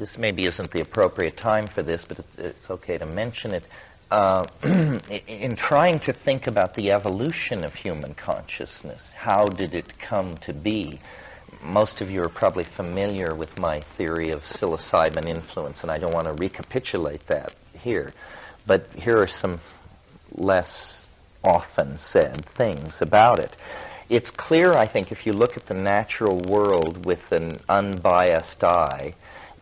this maybe isn't the appropriate time for this, but it's okay to mention it. In trying to think about the evolution of human consciousness, how did it come to be? Most of you are probably familiar with my theory of psilocybin influence, and I don't want to recapitulate that here. But here are some less often said things about it. It's clear, I think, if you look at the natural world with an unbiased eye,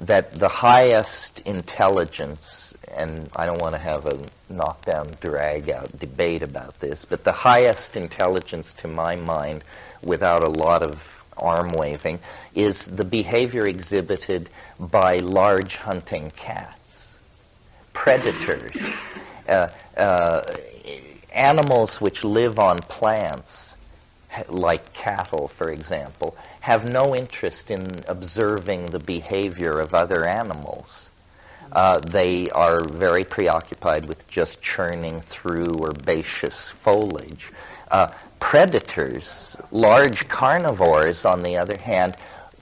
that the highest intelligence, and I don't want to have a knockdown, drag-out debate about this, but the highest intelligence to my mind, without a lot of arm-waving, is the behavior exhibited by large hunting cats, predators, animals which live on plants, like cattle, for example, have no interest in observing the behavior of other animals. They are very preoccupied with just churning through herbaceous foliage. Predators, large carnivores, on the other hand,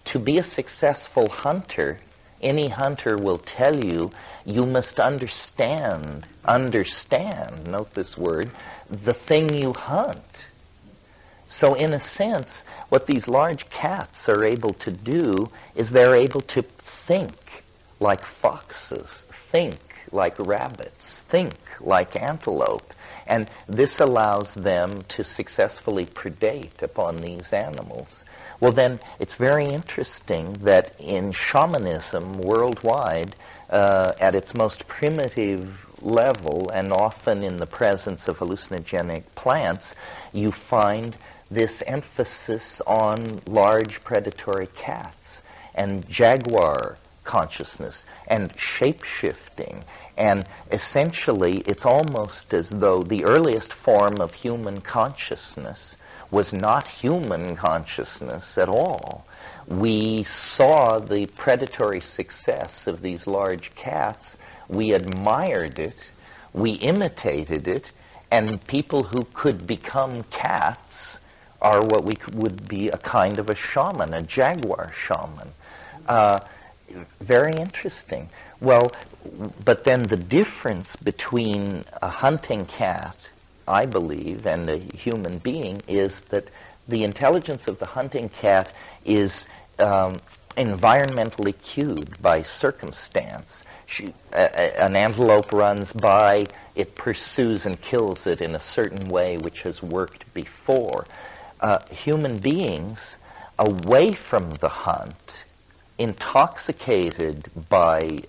to be a successful hunter, any hunter will tell you, you must understand, note this word, the thing you hunt. So in a sense, what these large cats are able to do is they're able to think like foxes, think like rabbits, think like antelope. And this allows them to successfully predate upon these animals. Well then, it's very interesting that in shamanism worldwide, at its most primitive level, and often in the presence of hallucinogenic plants, you find this emphasis on large predatory cats and jaguar consciousness and shape-shifting. And essentially, it's almost as though the earliest form of human consciousness was not human consciousness at all. We saw the predatory success of these large cats, we admired it, we imitated it, and people who could become cats are what would be a kind of a shaman, a jaguar shaman. Very interesting. Well, but then the difference between a hunting cat, I believe, and a human being is that the intelligence of the hunting cat is environmentally cued by circumstance. An antelope runs by, it pursues and kills it in a certain way which has worked before. Human beings, away from the hunt, intoxicated by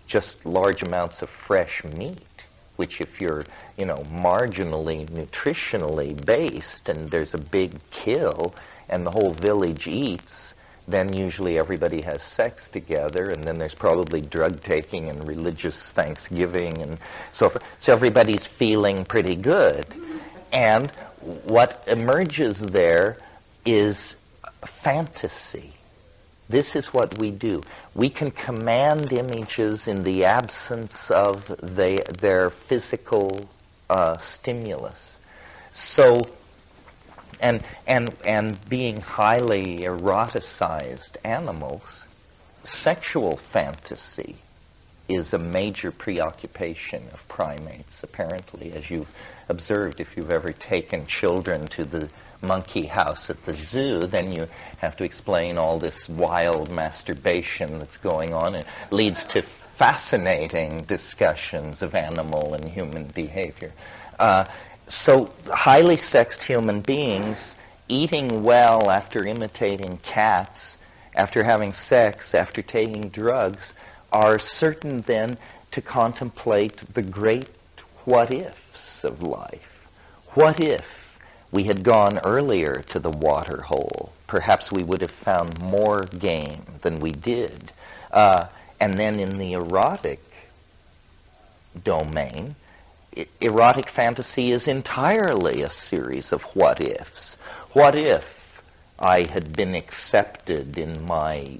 just large amounts of fresh meat, which if you're, marginally nutritionally based and there's a big kill and the whole village eats, then usually everybody has sex together, and then there's probably drug taking and religious thanksgiving and so forth. So everybody's feeling pretty good. And what emerges there is fantasy. This is what we do. We can command images in the absence of their physical stimulus. So, and being highly eroticized animals, sexual fantasy is a major preoccupation of primates, apparently, as you've observed. If you've ever taken children to the monkey house at the zoo, then you have to explain all this wild masturbation that's going on. It leads to fascinating discussions of animal and human behavior. So highly sexed human beings eating well after imitating cats, after having sex, after taking drugs, are certain then to contemplate the great what-ifs of life. What if we had gone earlier to the water hole? Perhaps we would have found more game than we did. And then in the erotic domain, erotic fantasy is entirely a series of what-ifs. What if I had been accepted in my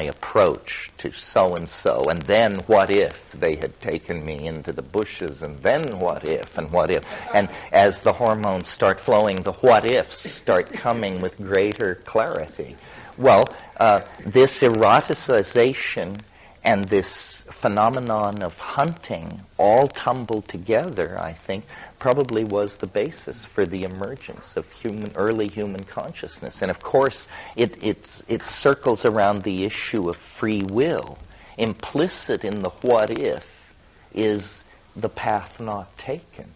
approach to so-and-so, and then what if they had taken me into the bushes, and then what if, and what if. And as the hormones start flowing, the what-ifs start coming with greater clarity. Well, This eroticization and this phenomenon of hunting all tumbled together, I think, probably was the basis for the emergence of early human consciousness. And of course, it circles around the issue of free will. Implicit in the what if is the path not taken.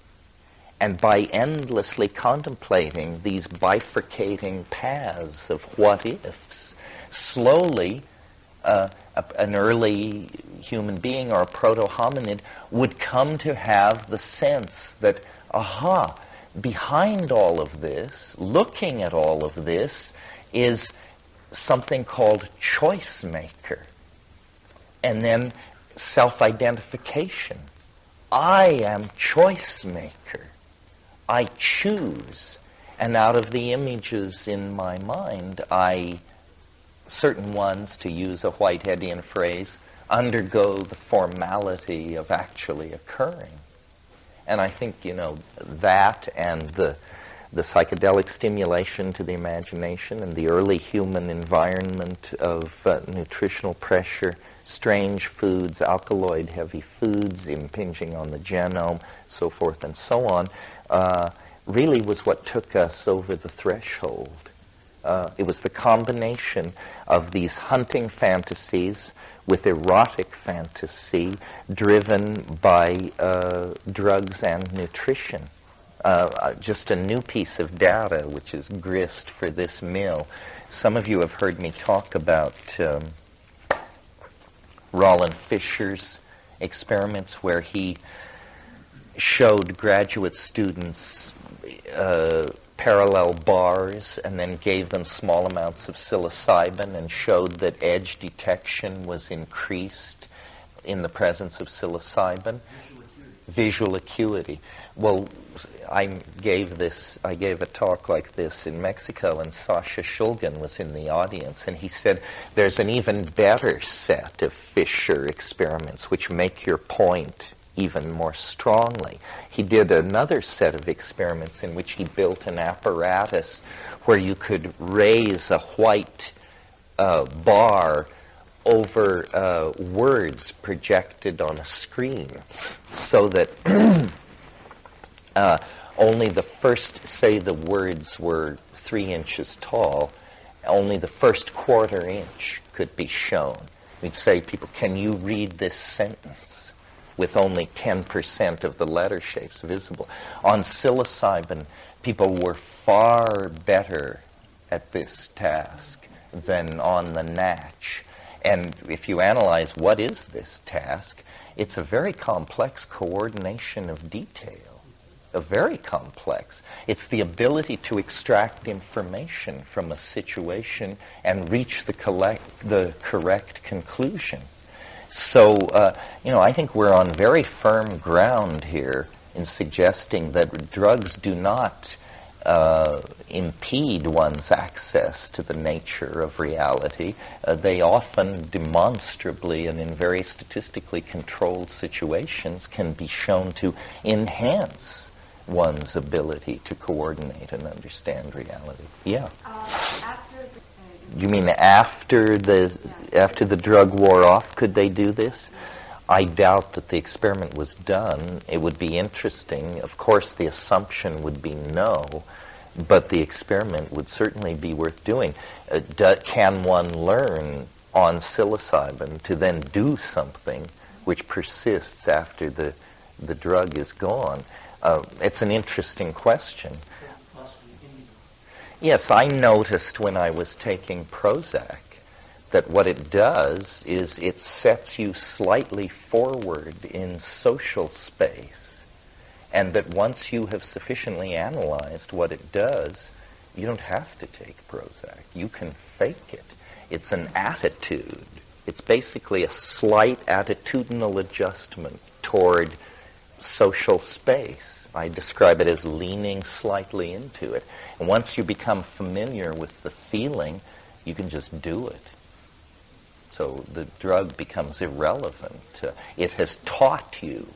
And by endlessly contemplating these bifurcating paths of what ifs, slowly an early human being or a proto-hominid would come to have the sense that, aha, behind all of this, looking at all of this, is something called choice maker. And then self-identification. I am choice maker. I choose. And out of the images in my mind, certain ones, to use a Whiteheadian phrase, undergo the formality of actually occurring. And I think, that and the psychedelic stimulation to the imagination and the early human environment of nutritional pressure, strange foods, alkaloid-heavy foods, impinging on the genome, so forth and so on, really was what took us over the threshold. It was the combination of these hunting fantasies with erotic fantasy driven by drugs and nutrition. Just a new piece of data, which is grist for this mill. Some of you have heard me talk about Roland Fisher's experiments where he showed graduate students parallel bars and then gave them small amounts of psilocybin and showed that edge detection was increased in the presence of psilocybin. Visual acuity. Well, I gave a talk like this in Mexico, and Sasha Shulgin was in the audience, and he said there's an even better set of Fisher experiments which make your point even more strongly. He did another set of experiments in which he built an apparatus where you could raise a white bar over words projected on a screen, so that only the first, say the words were 3 inches tall, only the first quarter inch could be shown. We'd say to people, can you read this sentence? With only 10% of the letter shapes visible. On psilocybin, people were far better at this task than on the Natch. And if you analyze what is this task, it's a very complex coordination of detail. Very complex. It's the ability to extract information from a situation and reach the correct conclusion. So, I think we're on very firm ground here in suggesting that drugs do not impede one's access to the nature of reality. They often demonstrably and in very statistically controlled situations can be shown to enhance one's ability to coordinate and understand reality. Yeah. You mean after the drug wore off, could they do this? I doubt that the experiment was done. It would be interesting. Of course, the assumption would be no, but the experiment would certainly be worth doing. Can one learn on psilocybin to then do something which persists after the drug is gone? It's an interesting question. Yes, I noticed when I was taking Prozac that what it does is it sets you slightly forward in social space, and that once you have sufficiently analyzed what it does, you don't have to take Prozac. You can fake it. It's an attitude. It's basically a slight attitudinal adjustment toward social space. I describe it as leaning slightly into it. And once you become familiar with the feeling, you can just do it. So the drug becomes irrelevant. It has taught you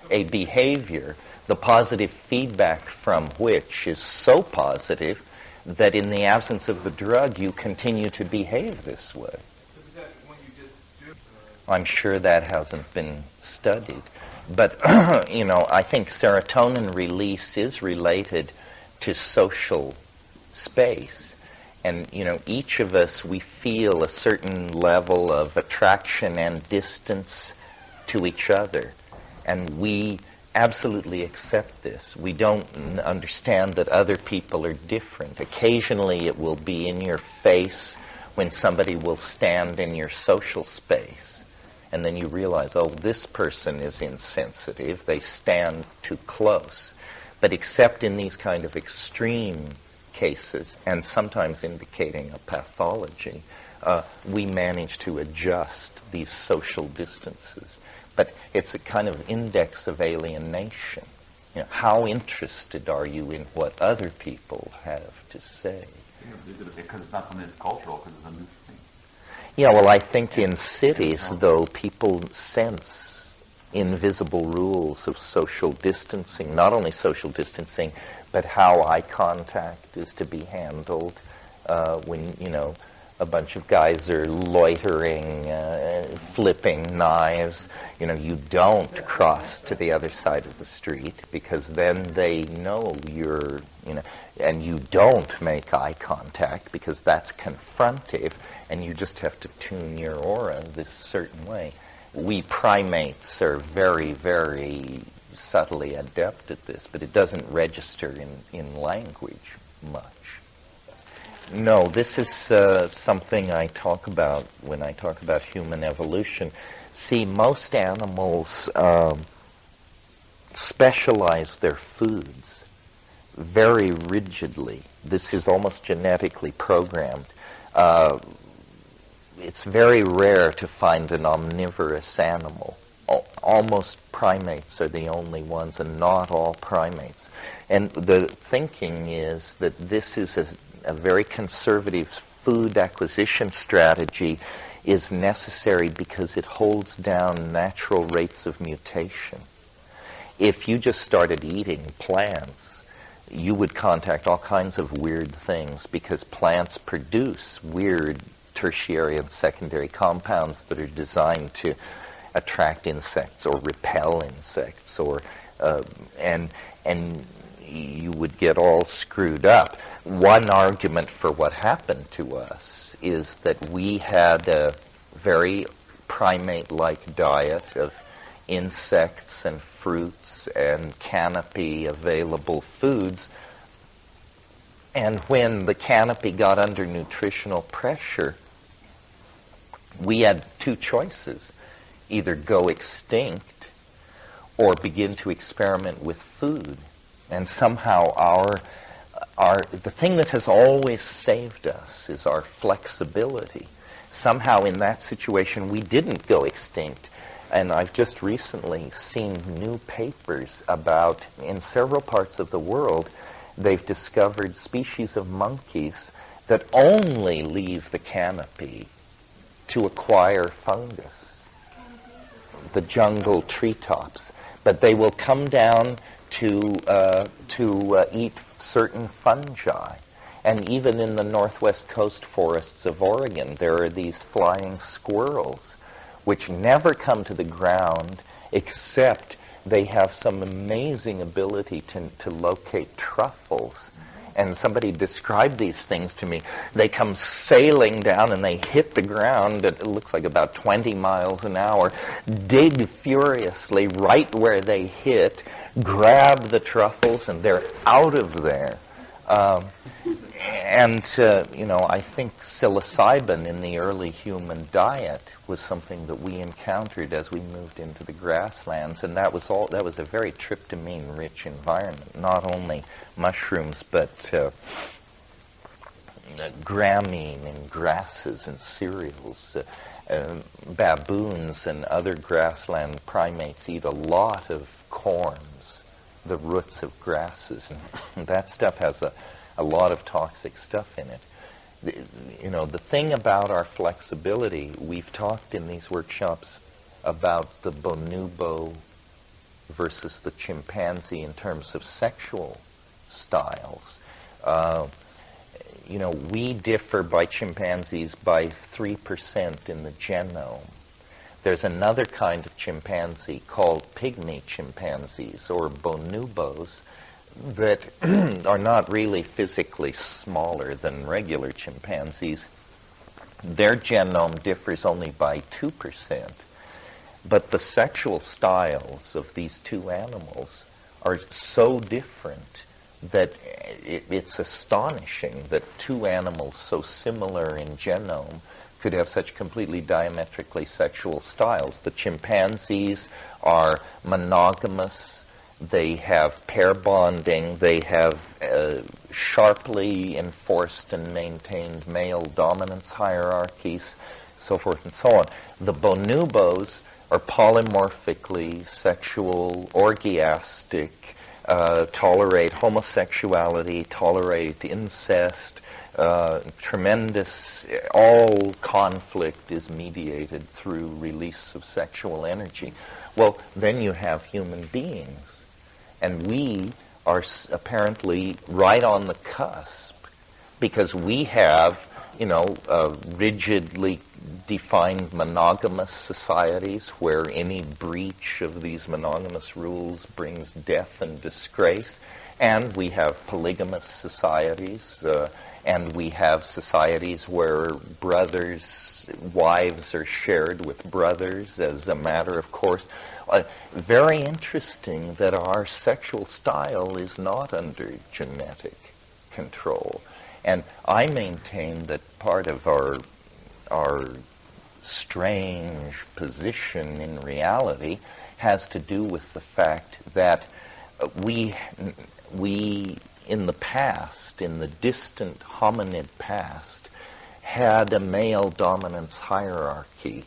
a behavior, the positive feedback from which is so positive that in the absence of the drug, you continue to behave this way. So is that when you just do I'm sure that hasn't been studied. But, I think serotonin release is related to social space. And, each of us, we feel a certain level of attraction and distance to each other. And we absolutely accept this. We don't understand that other people are different. Occasionally it will be in your face when somebody will stand in your social space. And then you realize, oh, this person is insensitive. They stand too close. But except in these kind of extreme cases, and sometimes indicating a pathology, we manage to adjust these social distances. But it's a kind of index of alienation. How interested are you in what other people have to say? Because it's not something that's cultural, because it's a new thing. Yeah, well, I think in cities, though, people sense invisible rules of social distancing, not only social distancing, but how eye contact is to be handled when, a bunch of guys are loitering, flipping knives. You don't cross to the other side of the street because then they know you're, and you don't make eye contact because that's confrontive, and you just have to tune your aura this certain way. We primates are very, very subtly adept at this, but it doesn't register in language much. No, this is something I talk about when I talk about human evolution. See, most animals specialize their foods very rigidly. This is almost genetically programmed. It's very rare to find an omnivorous animal. Almost primates are the only ones, and not all primates. And the thinking is that this is a very conservative food acquisition strategy is necessary because it holds down natural rates of mutation. If you just started eating plants, you would contact all kinds of weird things because plants produce weird tertiary and secondary compounds that are designed to attract insects or repel insects, or and you would get all screwed up. One argument for what happened to us is that we had a very primate-like diet of insects and fruits and canopy available foods, and when the canopy got under nutritional pressure, we had two choices: either go extinct or begin to experiment with food. And somehow the thing that has always saved us is our flexibility. Somehow in that situation we didn't go extinct. And I've just recently seen new papers about, in several parts of the world, they've discovered species of monkeys that only leave the canopy to acquire fungus, the jungle treetops. But they will come down to eat certain fungi. And even in the northwest coast forests of Oregon, there are these flying squirrels which never come to the ground, except they have some amazing ability to locate truffles. And somebody described these things to me. They come sailing down and they hit the ground at, it looks like about 20 miles an hour, dig furiously right where they hit, grab the truffles, and they're out of there. I think psilocybin in the early human diet was something that we encountered as we moved into the grasslands, and that was a very tryptamine-rich environment. Not only mushrooms, but gramine and grasses and cereals. Baboons and other grassland primates eat a lot of corms, the roots of grasses, and that stuff has a lot of toxic stuff in it. The thing about our flexibility, we've talked in these workshops about the bonobo versus the chimpanzee in terms of sexual styles. we differ by chimpanzees by 3% in the genome. There's another kind of chimpanzee called pygmy chimpanzees, or bonobos, that are not really physically smaller than regular chimpanzees. Their genome differs only by 2%. But the sexual styles of these two animals are so different that it's astonishing that two animals so similar in genome could have such completely diametrically sexual styles. The chimpanzees are monogamous. They have pair bonding. They have sharply enforced and maintained male dominance hierarchies, so forth and so on. The bonobos are polymorphically sexual, orgiastic, tolerate homosexuality, tolerate incest, tremendous, all conflict is mediated through release of sexual energy. Well, then you have human beings. And we are apparently right on the cusp, because we have, rigidly defined monogamous societies where any breach of these monogamous rules brings death and disgrace. And we have polygamous societies, and we have societies where wives are shared with brothers as a matter of course. Very interesting that our sexual style is not under genetic control. And I maintain that part of our strange position in reality has to do with the fact that we in the past, in the distant hominid past, had a male dominance hierarchy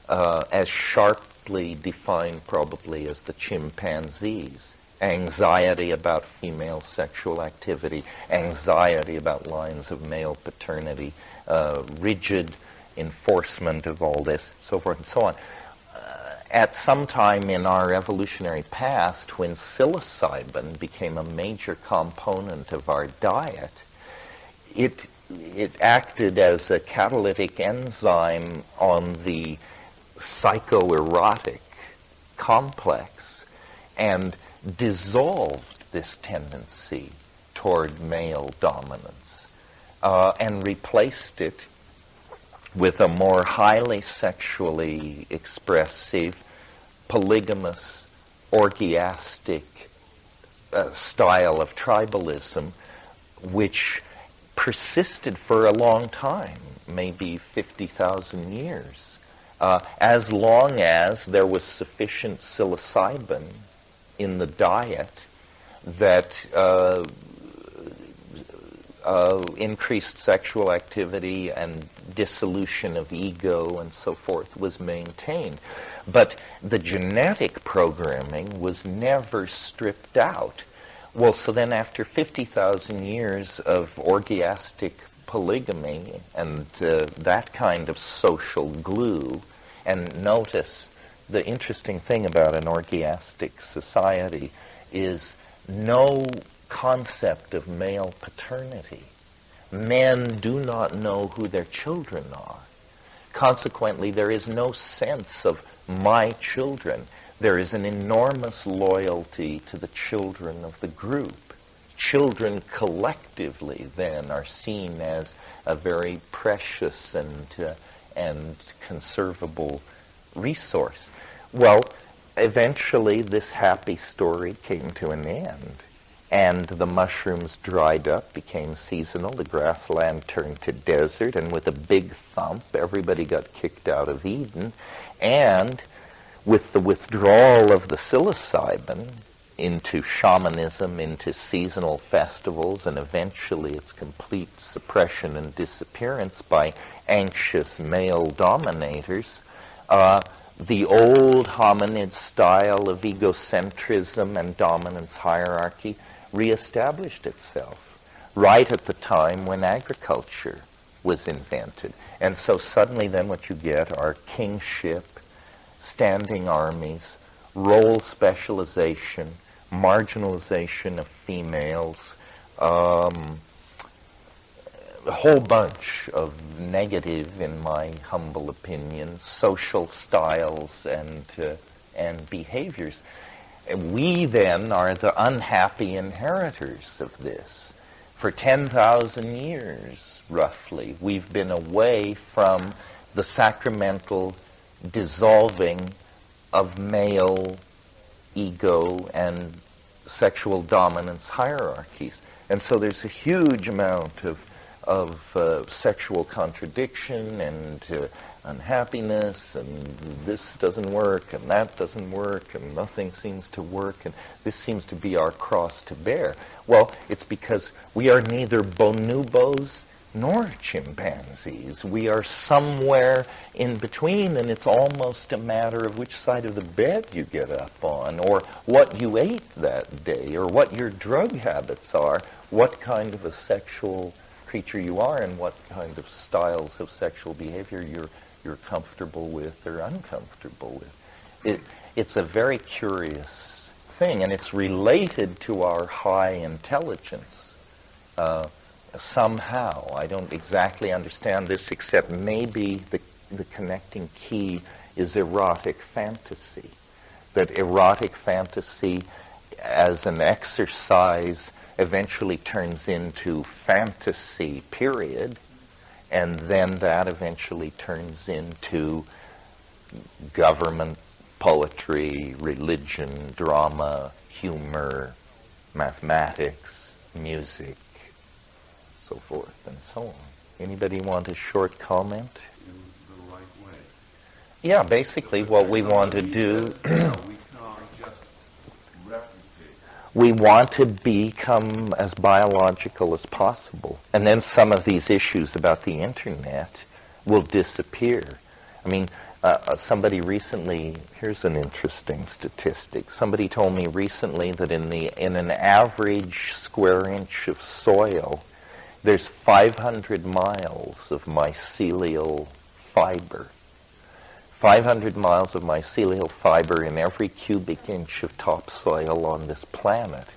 as sharply defined probably as the chimpanzees. Anxiety about female sexual activity, anxiety about lines of male paternity, rigid enforcement of all this, so forth and so on. At some time in our evolutionary past, when psilocybin became a major component of our diet, it acted as a catalytic enzyme on the psychoerotic complex and dissolved this tendency toward male dominance and replaced it with a more highly sexually expressive, polygamous, orgiastic style of tribalism, which persisted for a long time, maybe 50,000 years, as long as there was sufficient psilocybin in the diet that increased sexual activity and dissolution of ego and so forth was maintained. But the genetic programming was never stripped out. Well, so then after 50,000 years of orgiastic polygamy and that kind of social glue, and notice the interesting thing about an orgiastic society is no concept of male paternity. Men do not know who their children are. Consequently, there is no sense of my children. There is an enormous loyalty to the children of the group. Children collectively then are seen as a very precious and conservable resource. Well, eventually this happy story came to an end, and the mushrooms dried up, became seasonal, the grassland turned to desert, and with a big thump, everybody got kicked out of Eden, and with the withdrawal of the psilocybin into shamanism, into seasonal festivals, and eventually its complete suppression and disappearance by anxious male dominators, the old hominid style of egocentrism and dominance hierarchy reestablished itself right at the time when agriculture was invented. And so suddenly then what you get are kingship, standing armies, role specialization, marginalization of females, a whole bunch of negative, in my humble opinion, social styles and behaviors. We then are the unhappy inheritors of this. For 10,000 years, roughly, we've been away from the sacramental dissolving of male ego and sexual dominance hierarchies. And so there's a huge amount of sexual contradiction and unhappiness, and this doesn't work, and that doesn't work, and nothing seems to work, and this seems to be our cross to bear. Well, it's because we are neither bonobos nor chimpanzees. We are somewhere in between, and it's almost a matter of which side of the bed you get up on, or what you ate that day, or what your drug habits are, what kind of a sexual creature you are, and what kind of styles of sexual behavior you're comfortable with or uncomfortable with. It's a very curious thing, and it's related to our high intelligence. Somehow, I don't exactly understand this, except maybe the connecting key is erotic fantasy. That erotic fantasy as an exercise eventually turns into fantasy, period, and then that eventually turns into government, poetry, religion, drama, humor, mathematics, music, so forth and so on. Anybody want a short comment? In the right way. Yeah, basically what we want to do, We can't just replicate. we want to become as biological as possible. And then some of these issues about the internet will disappear. I mean, somebody recently, here's an interesting statistic. Somebody told me recently that in an average square inch of soil, there's 500 miles of mycelial fiber. 500 miles of mycelial fiber in every cubic inch of topsoil on this planet.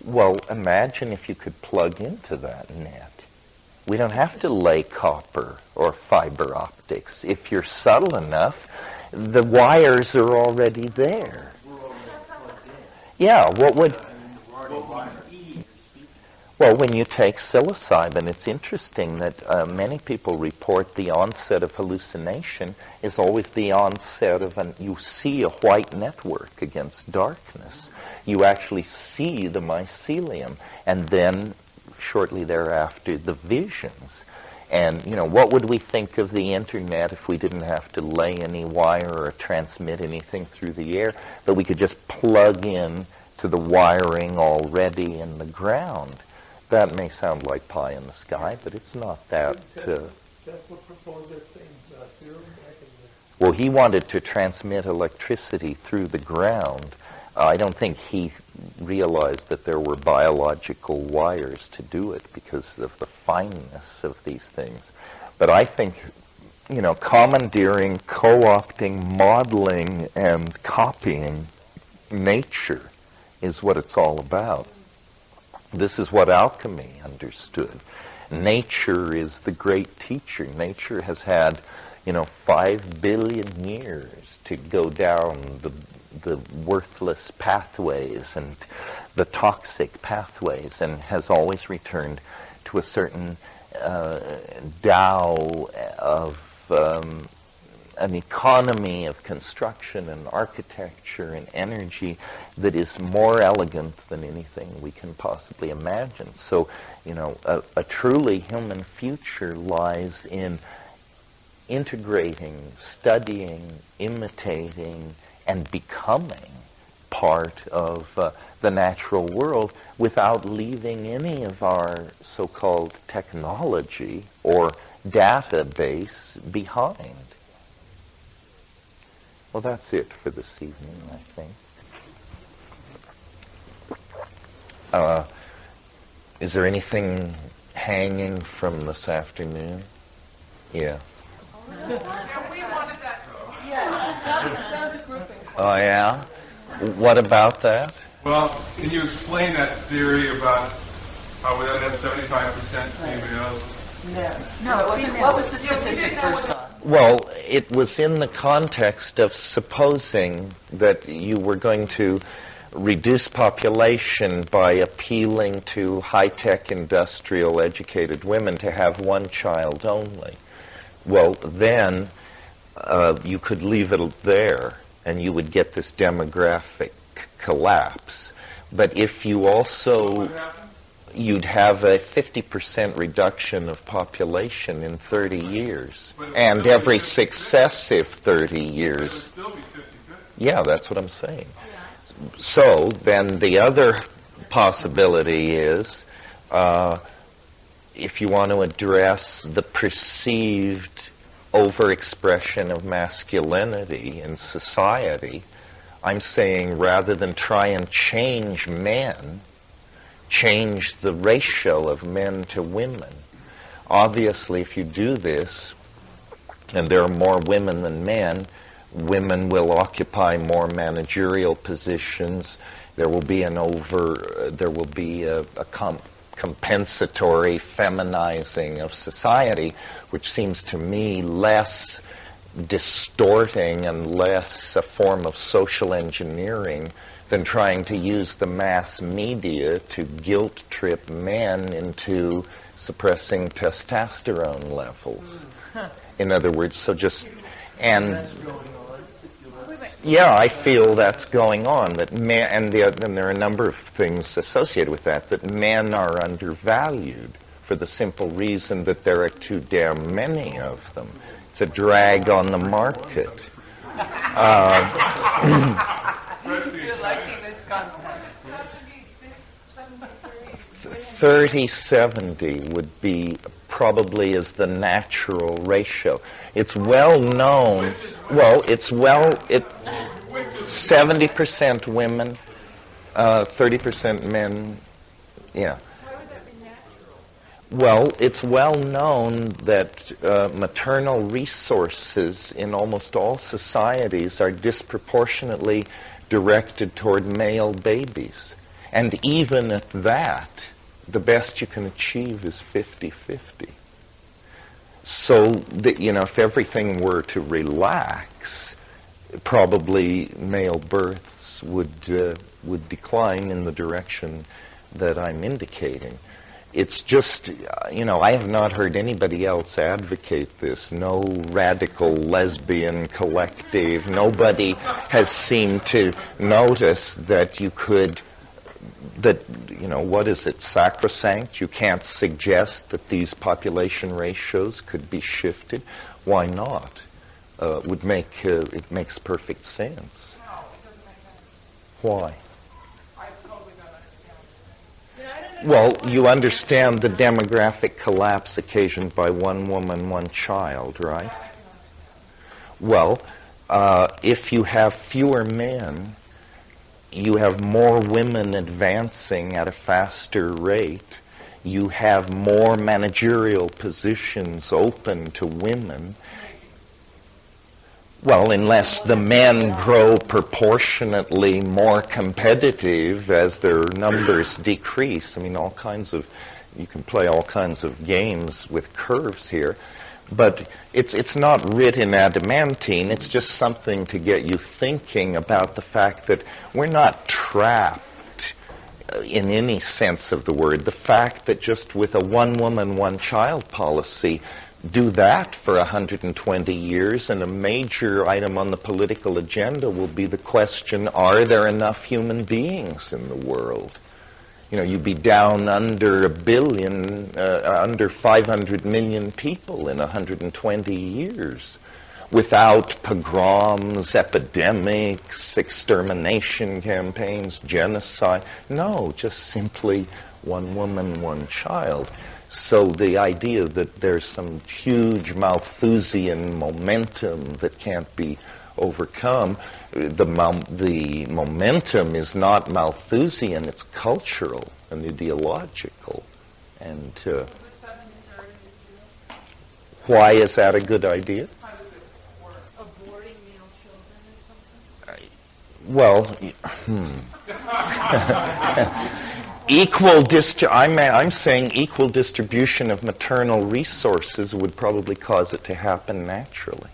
Well, imagine if you could plug into that net. We don't have to lay copper or fiber optics. If you're subtle enough, the wires are already there. Yeah, what would... Well, when you take psilocybin, it's interesting that many people report the onset of hallucination is always the onset of you see a white network against darkness. You actually see the mycelium, and then shortly thereafter the visions. And, what would we think of the internet if we didn't have to lay any wire or transmit anything through the air, but we could just plug in to the wiring already in the ground? That may sound like pie in the sky, but it's not that. Tesla proposed that same theorem back in the... Well, he wanted to transmit electricity through the ground. I don't think he realized that there were biological wires to do it because of the fineness of these things. But I think, commandeering, co-opting, modeling, and copying nature is what it's all about. This is what alchemy understood. Nature is the great teacher. Nature has had, 5 billion years to go down the worthless pathways and the toxic pathways, and has always returned to a certain Tao of an economy of construction and architecture and energy that is more elegant than anything we can possibly imagine. So, a truly human future lies in integrating, studying, imitating, and becoming part of the natural world without leaving any of our so-called technology or database behind. Well, that's it for this evening, I think. Is there anything hanging from this afternoon? Yeah. We wanted that. That was a grouping. Oh, yeah? What about that? Well, can you explain that theory about how we don't have 75% females men. No, It wasn't. What was the statistic first on? Well, it was in the context of supposing that you were going to reduce population by appealing to high-tech, industrial, educated women to have one child only. Well, then you could leave it there, and you would get this demographic collapse. But if you also, you'd have a 50% reduction of population in 30 years, and every successive 30 years. Still be 50-50. Yeah, that's what I'm saying. So then the other possibility is, if you want to address the perceived overexpression of masculinity in society, I'm saying rather than try and change men, change the ratio of men to women. Obviously, if you do this, and there are more women than men, women will occupy more managerial positions. There will be a compensatory feminizing of society, which seems to me less distorting and less a form of social engineering than trying to use the mass media to guilt trip men into suppressing testosterone levels. In other words, so just, and yeah, I feel that's going on. That men, and there are a number of things associated with that. That men are undervalued for the simple reason that there are too damn many of them. It's a drag on the market. You're liking this concept. 30-70 would be probably is the natural ratio. It's well known. Well, it's 70% women, 30% men. Yeah. Why would that be natural? Well, it's well known that maternal resources in almost all societies are disproportionately directed toward male babies. And even at that, the best you can achieve is 50-50. So, if everything were to relax, probably male births would decline in the direction that I'm indicating. It's just, I have not heard anybody else advocate this. No radical lesbian collective. Nobody has seemed to notice that you could, what is it, sacrosanct? You can't suggest that these population ratios could be shifted. Why not? It makes perfect sense. No, it doesn't make sense. Why? I totally don't understand what you're saying. Yeah, I don't know. Well, you understand the demographic collapse occasioned by one woman, one child, right? I can understand. Well, if you have fewer men, you have more women advancing at a faster rate. You have more managerial positions open to women. Well, unless the men grow proportionately more competitive as their numbers decrease. I mean, you can play all kinds of games with curves here. But it's not written adamantine. It's just something to get you thinking about the fact that we're not trapped in any sense of the word. The fact that just with a one-woman, one-child policy, do that for 120 years, and a major item on the political agenda will be the question, are there enough human beings in the world? You'd be down under 1 billion, under 500 million people in 120 years without pogroms, epidemics, extermination campaigns, genocide. No, just simply one woman, one child. So the idea that there's some huge Malthusian momentum that can't be overcome, the momentum is not Malthusian, it's cultural and ideological. And why is that a good idea? Aborting male children or something? Well, I'm saying equal distribution of maternal resources would probably cause it to happen naturally.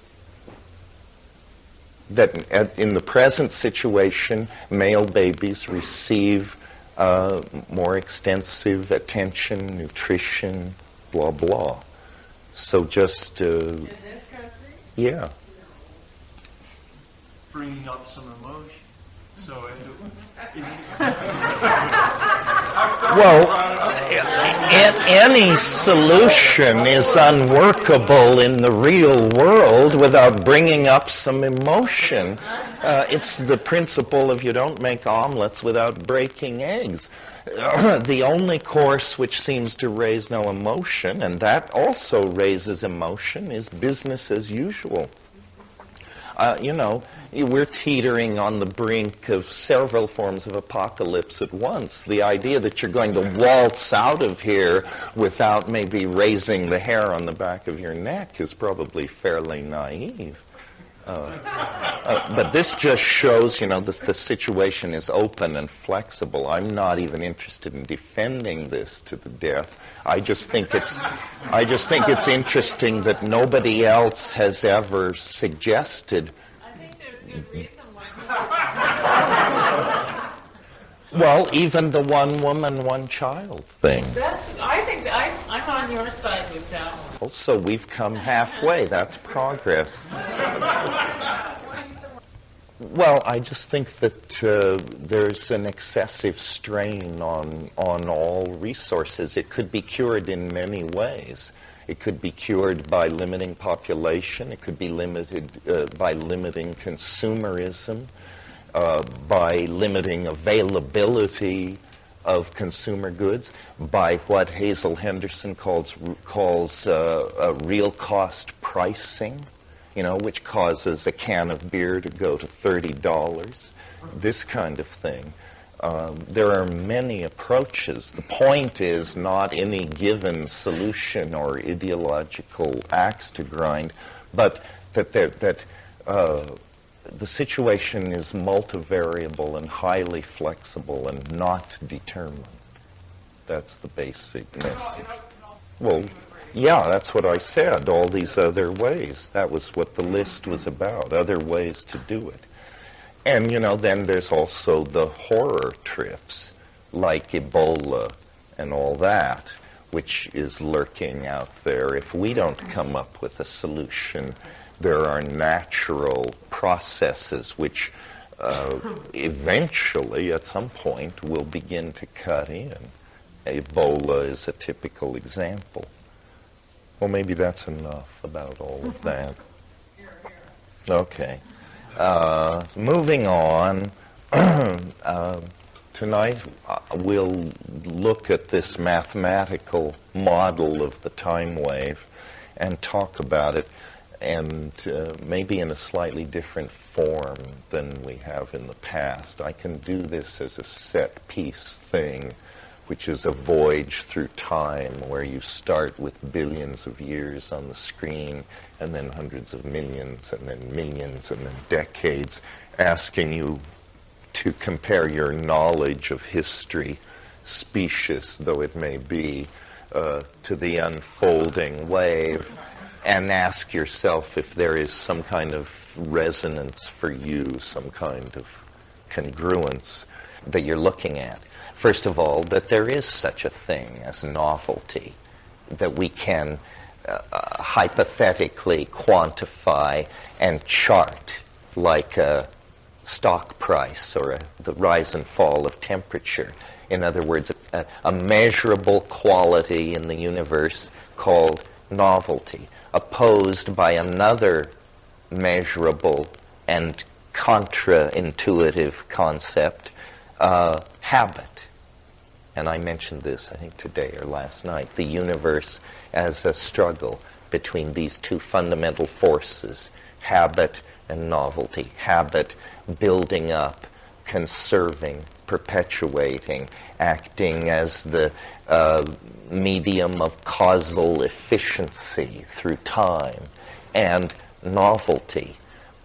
That in the present situation, male babies receive more extensive attention, nutrition, blah, blah. So just, In this country? yeah. Bringing up some emotion. So Well, any solution is unworkable in the real world without bringing up some emotion. It's the principle of you don't make omelets without breaking eggs. The only course which seems to raise no emotion, and that also raises emotion, is business as usual. We're teetering on the brink of several forms of apocalypse at once. The idea that you're going to waltz out of here without maybe raising the hair on the back of your neck is probably fairly naive. But this just shows, the situation is open and flexible. I'm not even interested in defending this to the death. I just think it's interesting that nobody else has ever suggested. I think there's good reason why. Well, even the one woman, one child thing. I think that I'm on your side with that one. Also, we've come halfway. That's progress. Well, I just think that there's an excessive strain on all resources. It could be cured in many ways. It could be cured by limiting population. It could be limited by limiting consumerism, by limiting availability of consumer goods, by what Hazel Henderson calls real cost pricing. Which causes a can of beer to go to $30, this kind of thing. There are many approaches. The point is not any given solution or ideological axe to grind, but that the situation is multivariable and highly flexible and not determined. That's the basic message. Well, yeah, that's what I said, all these other ways. That was what the list was about, other ways to do it. And, then there's also the horror trips, like Ebola and all that, which is lurking out there. If we don't come up with a solution, there are natural processes which eventually, at some point, will begin to cut in. Ebola is a typical example. Well, maybe that's enough about all of that. Okay. Moving on. Tonight we'll look at this mathematical model of the time wave and talk about it, and maybe in a slightly different form than we have in the past. I can do this as a set piece thing, which is a voyage through time where you start with billions of years on the screen and then hundreds of millions and then millions and then decades, asking you to compare your knowledge of history, specious though it may be, to the unfolding wave, and ask yourself if there is some kind of resonance for you, some kind of congruence that you're looking at. First of all, that there is such a thing as novelty, that we can hypothetically quantify and chart like a stock price or the rise and fall of temperature. In other words, a measurable quality in the universe called novelty, opposed by another measurable and contra-intuitive concept, habit. And I mentioned this, I think, today or last night, the universe as a struggle between these two fundamental forces, habit and novelty. Habit building up, conserving, perpetuating, acting as the medium of causal efficiency through time, and novelty,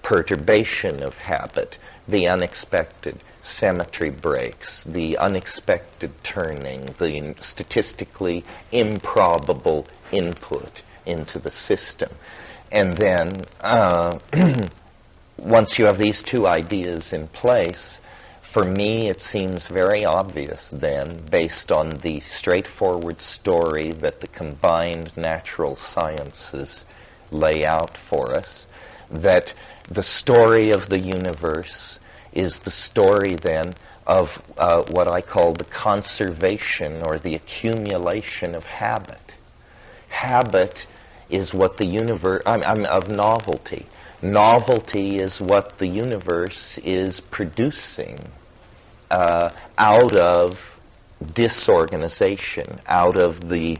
perturbation of habit, the unexpected, symmetry breaks, the unexpected turning, the statistically improbable input into the system. And then once you have these two ideas in place, for me it seems very obvious then, based on the straightforward story that the combined natural sciences lay out for us, that the story of the universe is the story then of what I call the conservation or the accumulation of habit. Habit is what the universe, of novelty. Novelty is what the universe is producing out of disorganization, out of the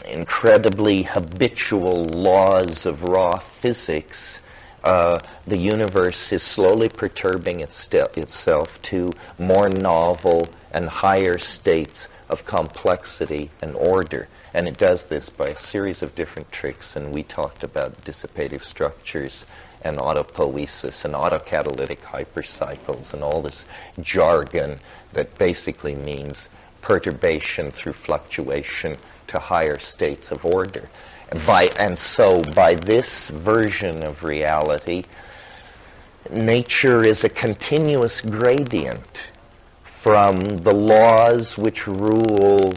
incredibly habitual laws of raw physics. The universe is slowly perturbing itself to more novel and higher states of complexity and order. And it does this by a series of different tricks, and we talked about dissipative structures and autopoiesis and autocatalytic hypercycles and all this jargon that basically means perturbation through fluctuation to higher states of order. And so by this version of reality, nature is a continuous gradient from the laws which rule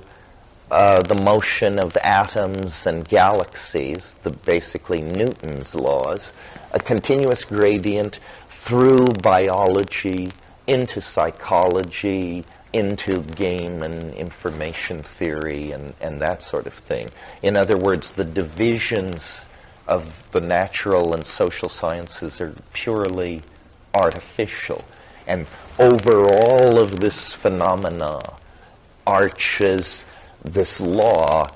the motion of atoms and galaxies, basically Newton's laws, a continuous gradient through biology, into psychology, into game and information theory and that sort of thing. In other words, the divisions of the natural and social sciences are purely artificial. And over all of this phenomena arches this law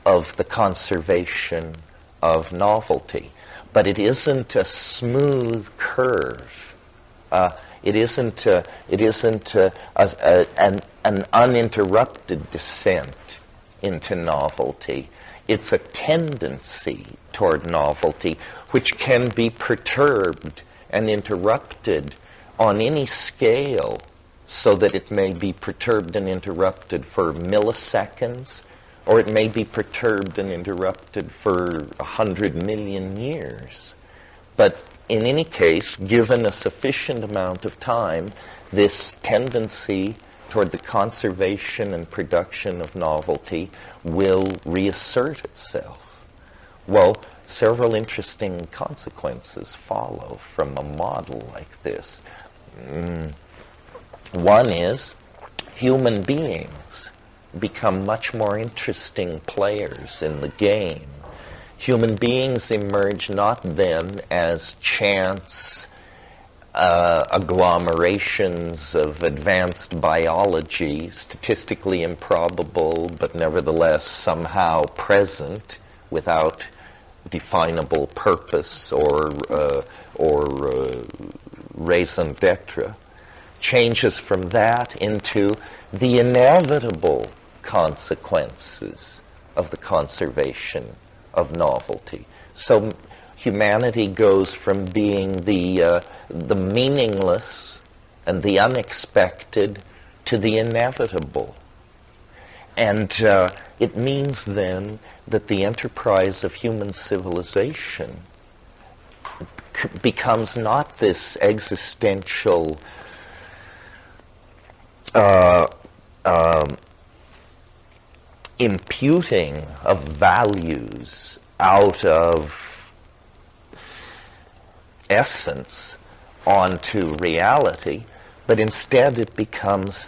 of the conservation of novelty. But it isn't a smooth curve. It isn't an uninterrupted descent into novelty. It's a tendency toward novelty which can be perturbed and interrupted on any scale, so that it may be perturbed and interrupted for milliseconds, or it may be perturbed and interrupted for 100 million years. But in any case, given a sufficient amount of time, this tendency toward the conservation and production of novelty will reassert itself. Well, several interesting consequences follow from a model like this. One is human beings become much more interesting players in the game. Human beings emerge not then as chance agglomerations of advanced biology, statistically improbable, but nevertheless somehow present without definable purpose or raison d'etre. Changes from that into the inevitable consequences of the conservation of novelty. So humanity goes from being the meaningless and the unexpected to the inevitable. And it means then that the enterprise of human civilization becomes not this existential imputing of values out of essence onto reality, but instead it becomes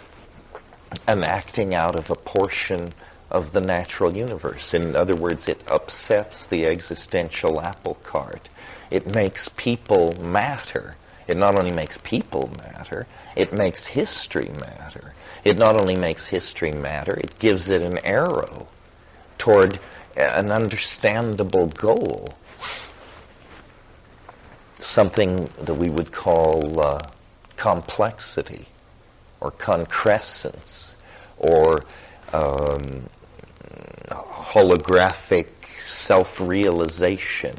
an acting out of a portion of the natural universe. In other words, it upsets the existential apple cart. It makes people matter. It not only makes people matter, it makes history matter. It not only makes history matter, it gives it an arrow toward an understandable goal. Something that we would call complexity, or concrescence, or holographic self-realization,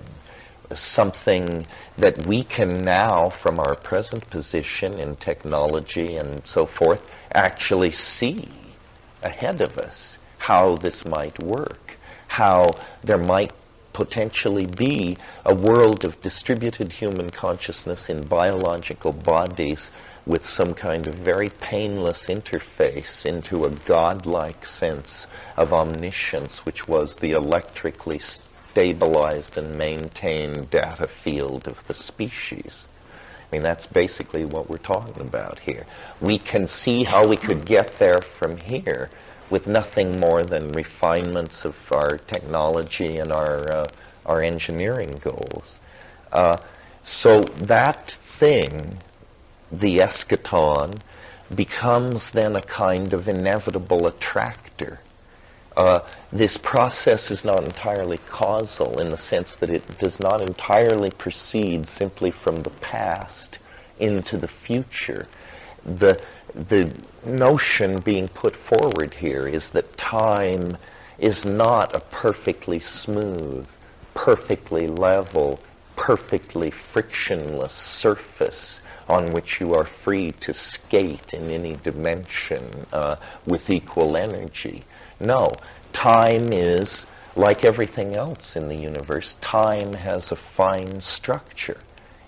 something that we can now, from our present position in technology and so forth, actually see ahead of us how this might work, how there might potentially be a world of distributed human consciousness in biological bodies with some kind of very painless interface into a godlike sense of omniscience, which was the electrically stabilized and maintained data field of the species. I mean, that's basically what we're talking about here. We can see how we could get there from here with nothing more than refinements of our technology and our engineering goals. So that thing, the eschaton, becomes then a kind of inevitable attractor. This process is not entirely causal in the sense that it does not entirely proceed simply from the past into the future. The notion being put forward here is that time is not a perfectly smooth, perfectly level, perfectly frictionless surface on which you are free to skate in any dimension with equal energy. No, time is, like everything else in the universe, time has a fine structure.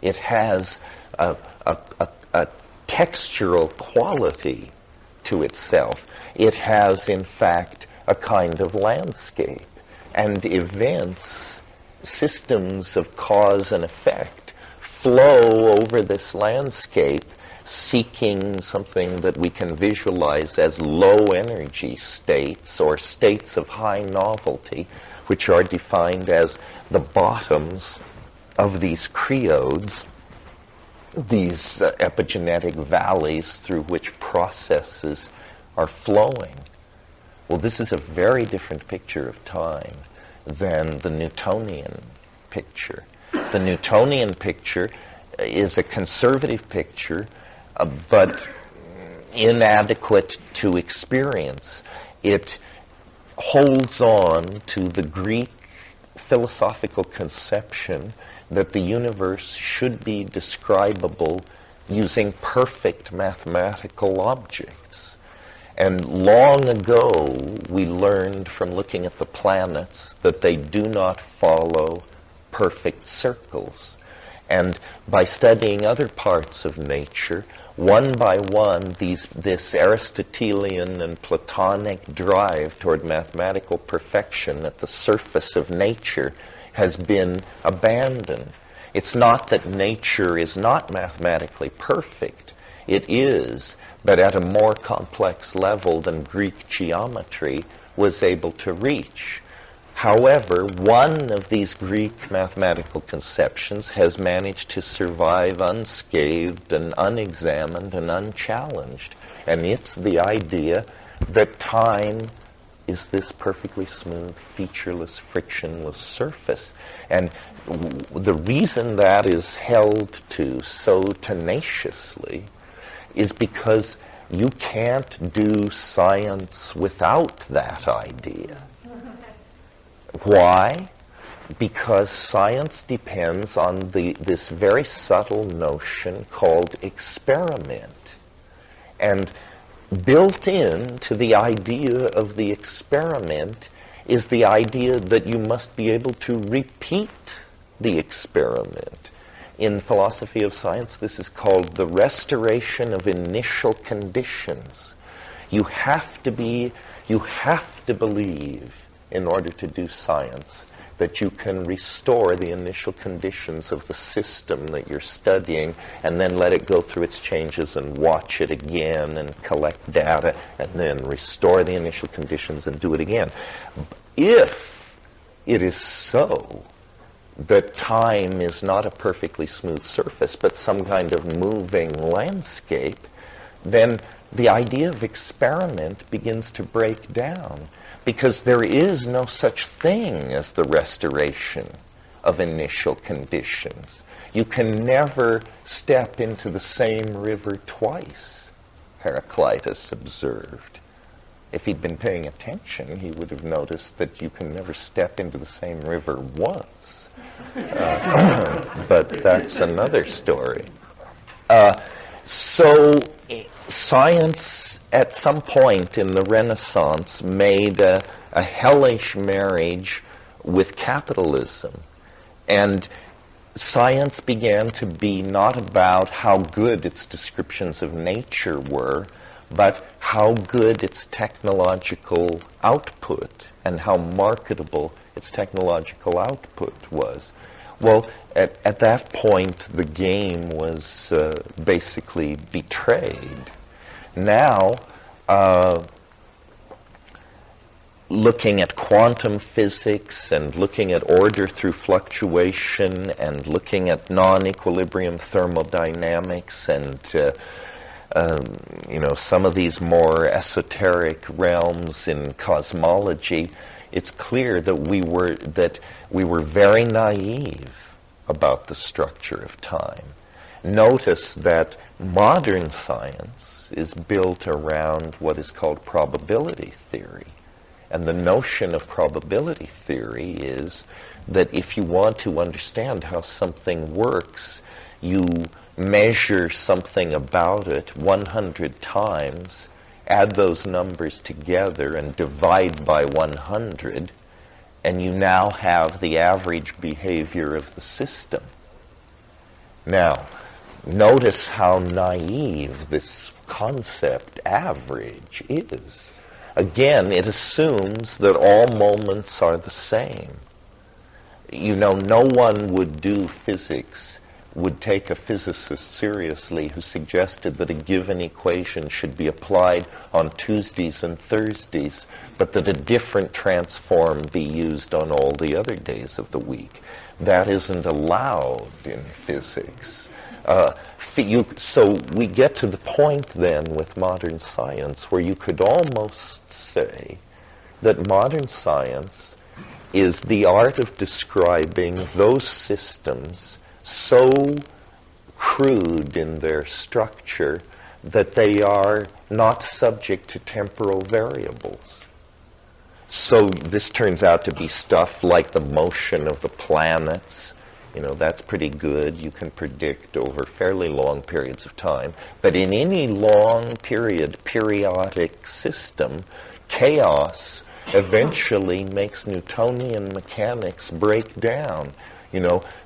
It has a textural quality to itself. It has, in fact, a kind of landscape. And events, systems of cause and effect, flow over this landscape, seeking something that we can visualize as low energy states or states of high novelty, which are defined as the bottoms of these creodes, these epigenetic valleys through which processes are flowing. Well, this is a very different picture of time than the Newtonian picture. The Newtonian picture is a conservative picture, but inadequate to experience. It holds on to the Greek philosophical conception that the universe should be describable using perfect mathematical objects. And long ago, we learned from looking at the planets that they do not follow perfect circles. And by studying other parts of nature, one by one, this Aristotelian and Platonic drive toward mathematical perfection at the surface of nature has been abandoned. It's not that nature is not mathematically perfect. It is, but at a more complex level than Greek geometry was able to reach. However, one of these Greek mathematical conceptions has managed to survive unscathed and unexamined and unchallenged, and it's the idea that time is this perfectly smooth, featureless, frictionless surface. And the reason that is held to so tenaciously is because you can't do science without that idea. Why? Because science depends on this very subtle notion called experiment. And built into the idea of the experiment is the idea that you must be able to repeat the experiment. In philosophy of science, this is called the restoration of initial conditions. You have to believe, in order to do science, that you can restore the initial conditions of the system that you're studying and then let it go through its changes and watch it again and collect data and then restore the initial conditions and do it again. If it is so that time is not a perfectly smooth surface but some kind of moving landscape, then the idea of experiment begins to break down, because there is no such thing as the restoration of initial conditions. You can never step into the same river twice, Heraclitus observed. If he'd been paying attention, he would have noticed that you can never step into the same river once. But that's another story. So science, at some point in the Renaissance, made a hellish marriage with capitalism. And science began to be not about how good its descriptions of nature were, but how good its technological output and how marketable its technological output was. Well, at that point, the game was basically betrayed. Now, looking at quantum physics and looking at order through fluctuation and looking at non-equilibrium thermodynamics and some of these more esoteric realms in cosmology, it's clear that we were very naive about the structure of time. Notice that modern science is built around what is called probability theory. And the notion of probability theory is that if you want to understand how something works, you measure something about it 100 times, add those numbers together and divide by 100, and you now have the average behavior of the system. Now, notice how naive this concept average is. Again, it assumes that all moments are the same. No one would do physics, would take a physicist seriously who suggested that a given equation should be applied on Tuesdays and Thursdays, but that a different transform be used on all the other days of the week. That isn't allowed in physics. So we get to the point then with modern science where you could almost say that modern science is the art of describing those systems so crude in their structure that they are not subject to temporal variables. So this turns out to be stuff like the motion of the planets. That's pretty good. You can predict over fairly long periods of time. But in any long periodic system, chaos eventually makes Newtonian mechanics break down.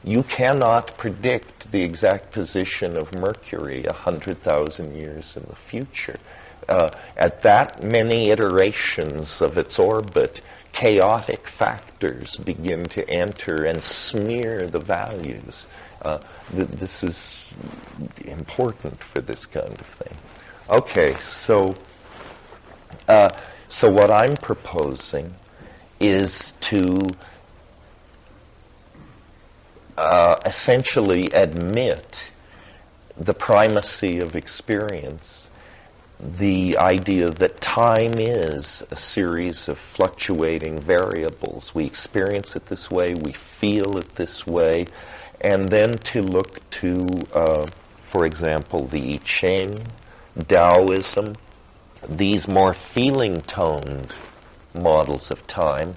You cannot predict the exact position of Mercury 100,000 years in the future. At that many iterations of its orbit, chaotic factors begin to enter and smear the values. This is important for this kind of thing. Okay, so what I'm proposing is to essentially admit the primacy of experience, the idea that time is a series of fluctuating variables. We experience it this way, we feel it this way, and then to look to, for example, the I Ching, Taoism, these more feeling-toned models of time,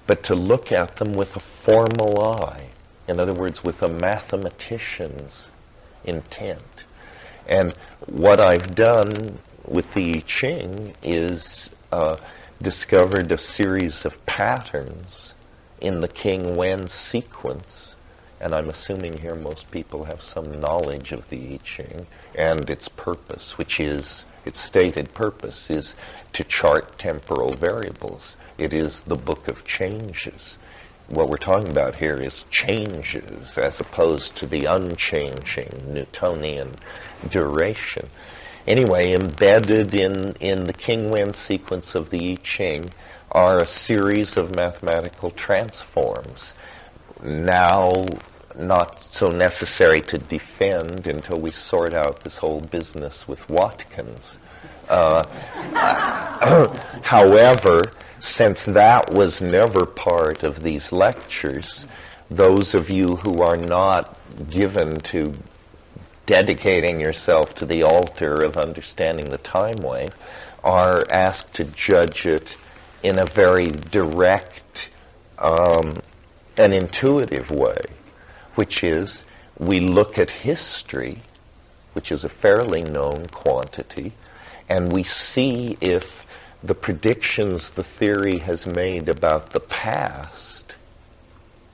but to look at them with a formal eye. In other words, with a mathematician's intent. And what I've done with the I Ching is discovered a series of patterns in the King Wen sequence, and I'm assuming here most people have some knowledge of the I Ching and its purpose, which is, its stated purpose is to chart temporal variables. It is the book of changes. What we're talking about here is changes as opposed to the unchanging Newtonian duration. Anyway, embedded in the King Wen sequence of the I Ching are a series of mathematical transforms, now not so necessary to defend until we sort out this whole business with Watkins. However, since that was never part of these lectures, those of you who are not given to dedicating yourself to the altar of understanding the time wave are asked to judge it in a very direct an intuitive way, which is we look at history, which is a fairly known quantity, and we see if the predictions the theory has made about the past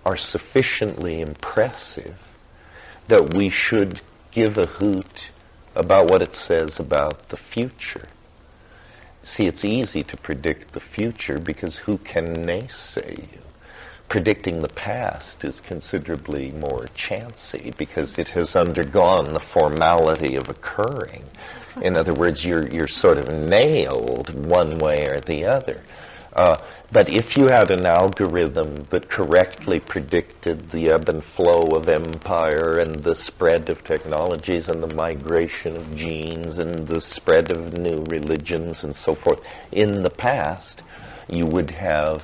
are sufficiently impressive that we should give a hoot about what it says about the future. See, it's easy to predict the future because who can naysay you? Predicting the past is considerably more chancy because it has undergone the formality of occurring. In other words, you're sort of nailed one way or the other. But if you had an algorithm that correctly predicted the ebb and flow of empire and the spread of technologies and the migration of genes and the spread of new religions and so forth in the past, you would have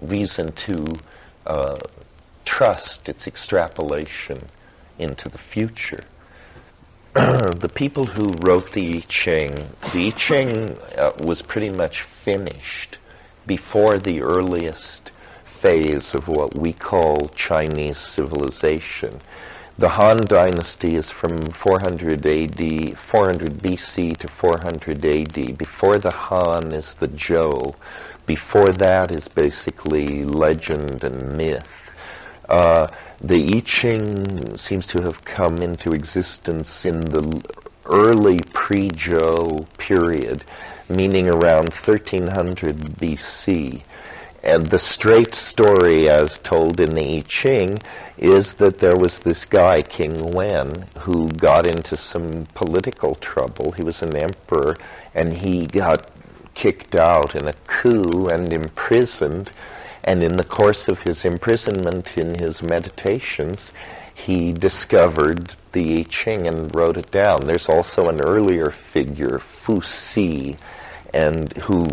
reason to trust its extrapolation into the future. The people who wrote the I Ching was pretty much finished before the earliest phase of what we call Chinese civilization. The Han Dynasty is from 400 BC to 400 AD. Before the Han is the Zhou. Before that is basically legend and myth. The I Ching seems to have come into existence in the early pre-Zhou period, meaning around 1300 BC. And the straight story, as told in the I Ching, is that there was this guy, King Wen, who got into some political trouble. He was an emperor, and he got kicked out in a coup and imprisoned. And in the course of his imprisonment, in his meditations, he discovered the I Ching and wrote it down. There's also an earlier figure, Fu Si, and who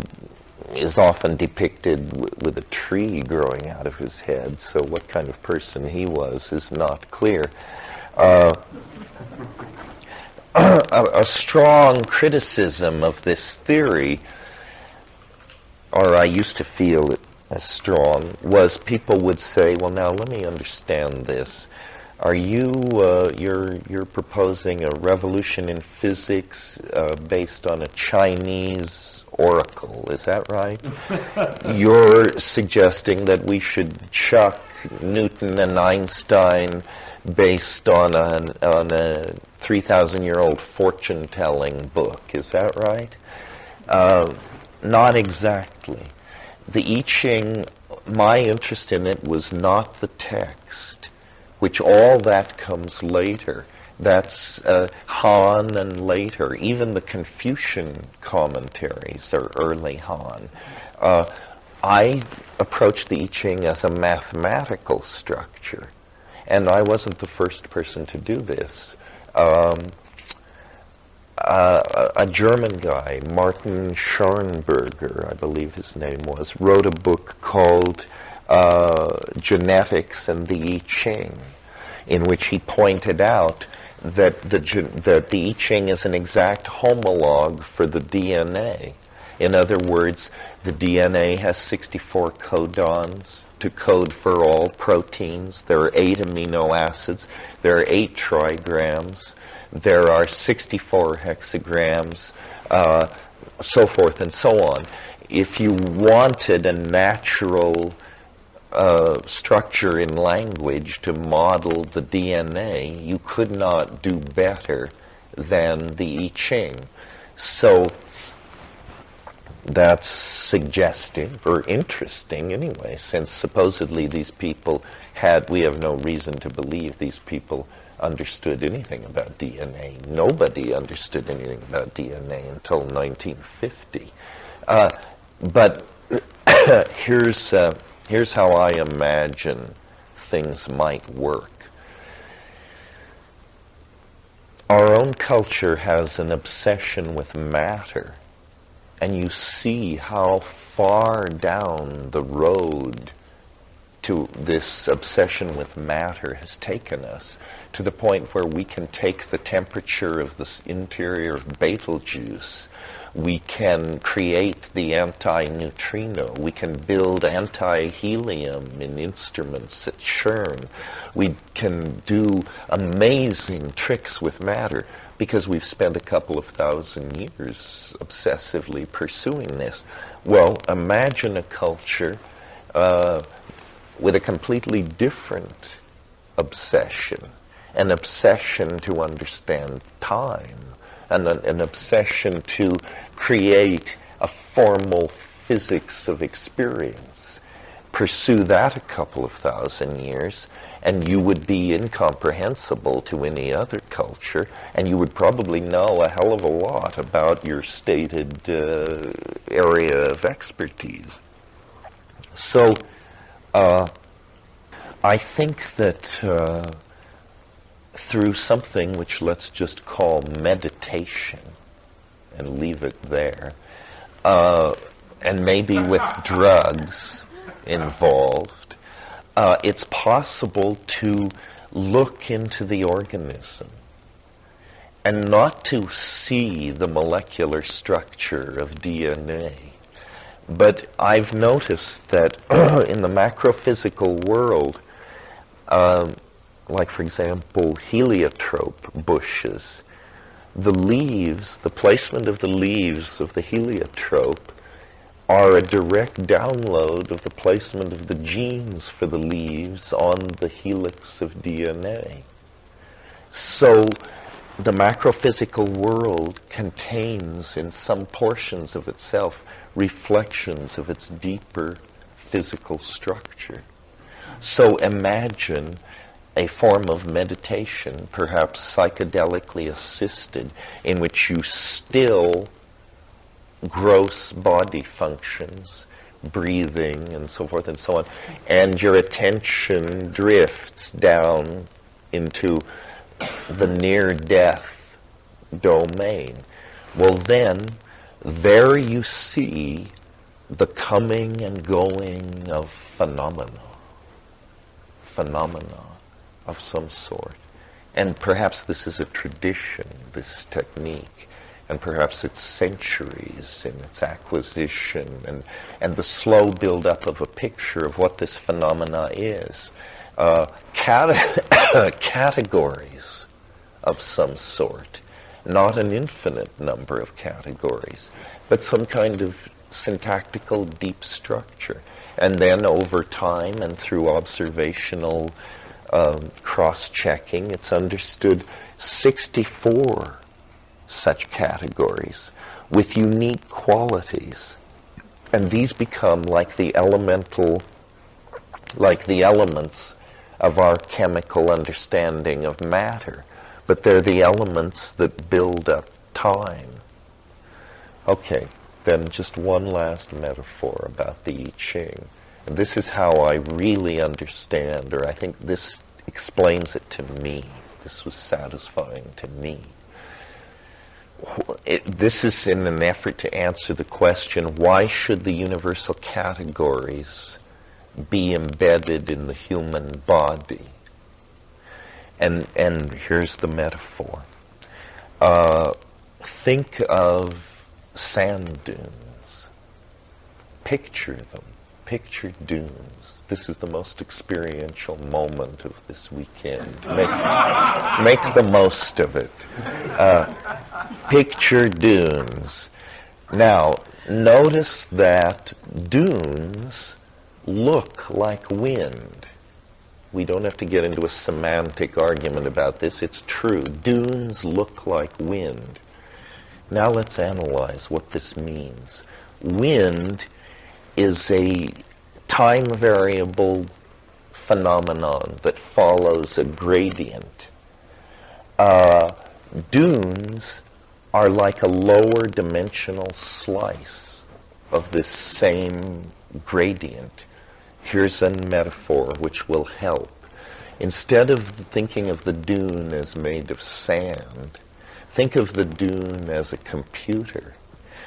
is often depicted with a tree growing out of his head. So what kind of person he was is not clear. A strong criticism of this theory, or I used to feel it as strong, was people would say, well, now let me understand this. Are you, you're proposing a revolution in physics based on a Chinese oracle, is that right? You're suggesting that we should chuck Newton and Einstein based on a 3,000-year-old fortune-telling book, is that right? Not exactly. The I Ching, my interest in it was not the text, which all that comes later. That's Han and later. Even the Confucian commentaries are early Han. I approached the I Ching as a mathematical structure, and I wasn't the first person to do this. A German guy, Martin Scharnberger, I believe his name was, wrote a book called Genetics and the I Ching, in which he pointed out that the I Ching is an exact homologue for the DNA. In other words, the DNA has 64 codons to code for all proteins. There are 8 amino acids. There are 8 trigrams. There are 64 hexagrams, so forth and so on. If you wanted a natural structure in language to model the DNA, you could not do better than the I Ching. So that's suggestive or interesting anyway, since supposedly these people we have no reason to believe these people understood anything about DNA. Nobody understood anything about DNA until 1950. But here's how I imagine things might work. Our own culture has an obsession with matter, and you see how far down the road to this obsession with matter has taken us, to the point where we can take the temperature of the interior of Betelgeuse We can create the anti-neutrino. We can build anti-helium in instruments at CERN. We can do amazing tricks with matter because we've spent a couple of thousand years obsessively pursuing this. Well, imagine a culture with a completely different obsession, an obsession to understand time, and an obsession to create a formal physics of experience. Pursue that a couple of thousand years, and you would be incomprehensible to any other culture, and you would probably know a hell of a lot about your stated area of expertise. So, I think that through something which let's just call meditation, and leave it there, and maybe with drugs involved, it's possible to look into the organism and not to see the molecular structure of DNA. But I've noticed that in the macrophysical world, like for example, heliotrope bushes, the leaves, the placement of the leaves of the heliotrope are a direct download of the placement of the genes for the leaves on the helix of DNA. So the macrophysical world contains in some portions of itself reflections of its deeper physical structure. So imagine a form of meditation, perhaps psychedelically assisted, in which you still gross body functions, breathing and so forth and so on, and your attention drifts down into the near-death domain. Well then, there you see the coming and going of phenomena of some sort. And perhaps this is a tradition, this technique, and perhaps it's centuries in its acquisition and the slow build-up of a picture of what this phenomena is. Categories of some sort, not an infinite number of categories, but some kind of syntactical deep structure. And then over time and through observational cross-checking, it's understood 64 such categories with unique qualities. And these become like the elements of our chemical understanding of matter. But they're the elements that build up time. Okay, then just one last metaphor about the I Ching. And this is how I really understand, or I think this explains it to me. This was satisfying to me. This is in an effort to answer the question, why should the universal categories be embedded in the human body? And here's the metaphor. Think of sand dunes. Picture them. Picture dunes. This is the most experiential moment of this weekend. Make the most of it. Picture dunes. Now, notice that dunes look like wind. We don't have to get into a semantic argument about this. It's true. Dunes look like wind. Now let's analyze what this means. Wind is a time variable phenomenon that follows a gradient. Dunes are like a lower dimensional slice of this same gradient. Here's a metaphor which will help. Instead of thinking of the dune as made of sand, think of the dune as a computer.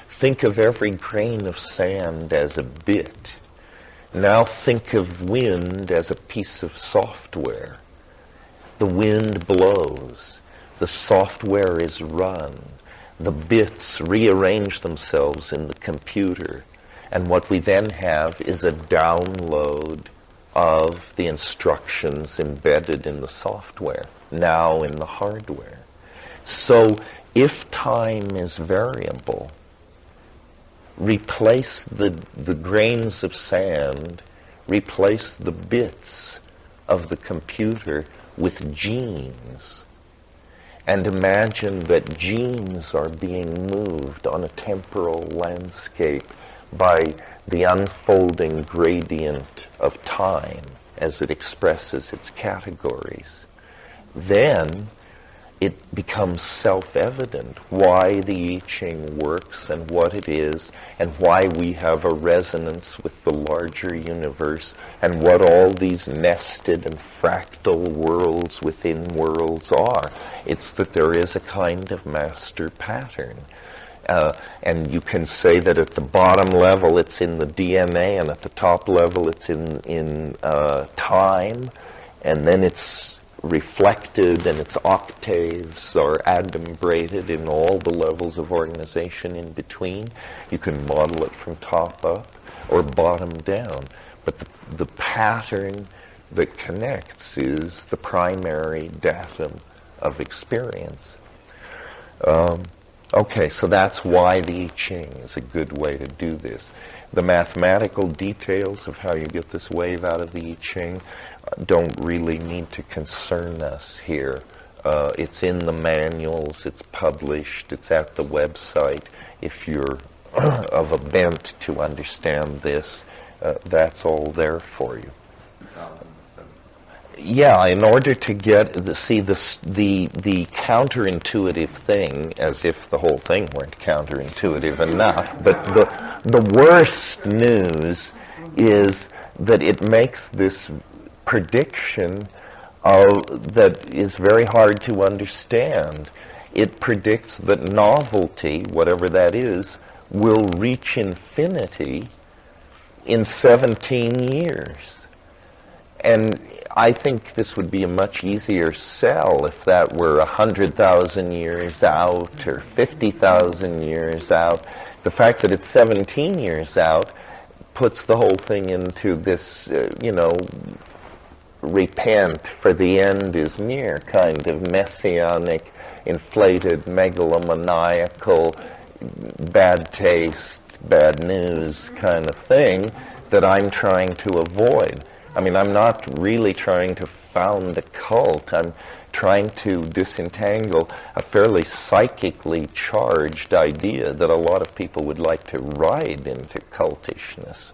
Think of every grain of sand as a bit. Now think of wind as a piece of software. The wind blows. The software is run. the bits rearrange themselves in the computer, and what we then have is a download of the instructions embedded in the software, now in the hardware. So if time is variable, replace the grains of sand, replace the bits of the computer with genes, and imagine that genes are being moved on a temporal landscape by the unfolding gradient of time as it expresses its categories. Then it becomes self-evident why the I Ching works and what it is, and why we have a resonance with the larger universe, and what all these nested and fractal worlds within worlds are. It's that there is a kind of master pattern. And you can say that at the bottom level it's in the DNA, and at the top level it's in time, and then it's reflected and its octaves are adumbrated in all the levels of organization in between. You can model it from top up or bottom down, but the pattern that connects is the primary datum of experience. Okay, so that's why the I Ching is a good way to do this. The mathematical details of how you get this wave out of the I Ching don't really need to concern us here. It's in the manuals, it's published, it's at the website. If you're of a bent to understand this, that's all there for you. 2007. Yeah, in order to get the counterintuitive thing, as if the whole thing weren't counterintuitive enough, but the worst news is that it makes this prediction that is very hard to understand. It predicts that novelty, whatever that is, will reach infinity in 17 years. And I think this would be a much easier sell if that were 100,000 years out or 50,000 years out. The fact that it's 17 years out puts the whole thing into this, repent, for the end is near kind of messianic, inflated, megalomaniacal, bad taste, bad news kind of thing that I'm trying to avoid. I mean, I'm not really trying to found a cult. I'm trying to disentangle a fairly psychically charged idea that a lot of people would like to ride into cultishness.